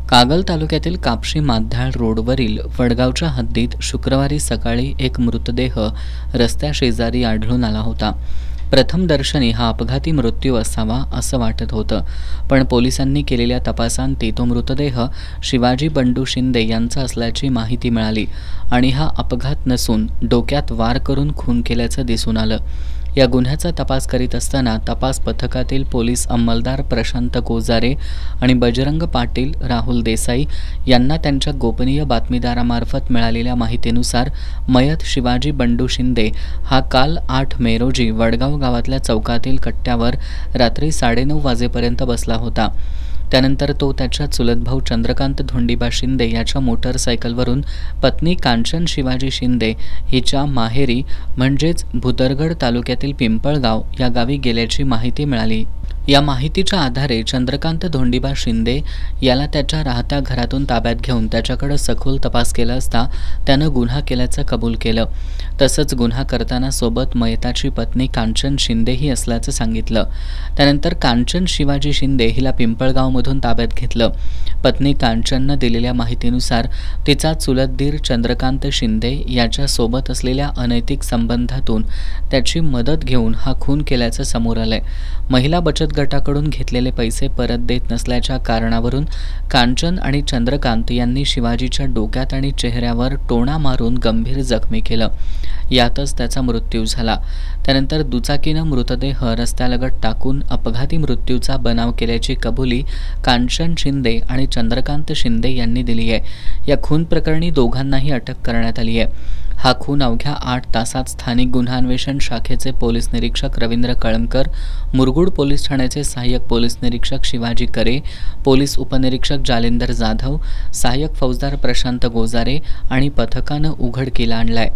कागल तालुक्यातील कापशी माध्याळ रोडवरील वडगावच्या हद्दीत शुक्रवारी सकाळी एक मृतदेह रस्त्याशेजारी आढळून आला होता। प्रथम दर्शनी हा अपघाती मृत्यू असावा असं वाटत होतं, पण पोलिसांनी केलेल्या तपासांती तो मृतदेह शिवाजी बंडू शिंदे यांचा असल्याची माहिती मिळाली आणि हा अपघात नसून डोक्यात वार करून खून केल्याचं दिसून आलं। या गुन्ह्याचा तपास करीत असताना तपास पथकातील पोलीस अंमलदार प्रशांत गोजारे आणि बजरंग पाटील, राहुल देसाई यांना त्यांच्या गोपनीय बातमीदारामार्फत मिळालेल्या माहितीनुसार मयत शिवाजी बंडू शिंदे हा काल 8 मे रोजी वडगाव गावातल्या चौकातील कट्ट्यावर रात्री 9:30 वाजेपर्यंत बसला होता। त्यानंतर तो त्याच्या चुलत भाऊ चंद्रकांत धोंडीबा शिंदे याच्या मोटरसायकलवरून पत्नी कांचन शिवाजी शिंदे हिच्या माहेरी म्हणजेच भुदरगड तालुक्यातील पिंपळगाव या गावी गेल्याची माहिती मिळाली। या माहितीच्या आधारे चंद्रकांत धोंडीबा शिंदे याला त्याच्या राहत्या घरातून ताब्यात घेऊन त्याच्याकडे सखोल तपास केला असता त्यानं गुन्हा केल्याचं कबूल केलं। तसंच गुन्हा करताना सोबत मयताची पत्नी कांचन शिंदेही असल्याचं सांगितलं। त्यानंतर कांचन शिवाजी शिंदे हिला पिंपळगावमधून ताब्यात घेतलं। पत्नी कांचननं दिलेल्या माहितीनुसार तिचा चुलत दीर चंद्रकांत शिंदे याच्या सोबत असलेल्या अनैतिक संबंधातून त्याची मदत घेऊन हा खून केल्याचं समोर आलंय। महिला बचत गटाकडून घेतलेले पैसे परत देत नसल्याच्या कारणावरून कांचन आणि चंद्रकांत यांनी शिवाजीच्या डोक्यात आणि चेहऱ्यावर टोणा मारून गंभीर जखमी केलं। यातच त्याचा मृत्यू झाला। त्यानंतर दुचाकीनं मृतदेह रस्त्यालगत टाकून अपघाती मृत्यूचा बनाव केल्याची कबुली कांचन शिंदे आणि चंद्रकांत शिंदे यांनी दिली आहे। या खून प्रकरणी दोघांनाही अटक करण्यात आली आहे। हा खून अवघ्या 8 तासात स्थानिक गुन्हा अन्वेषण शाखेचे पोलीस निरीक्षक रवींद्र कळमकर, मुरगुड पोलीस ठाण्याचे सहाय्यक पोलीस निरीक्षक शिवाजी करे, पोलीस उपनिरीक्षक जालिंदर जाधव, सहाय्यक फौजदार प्रशांत गोजारे आणि पथकानं उघडकीला आणलाय।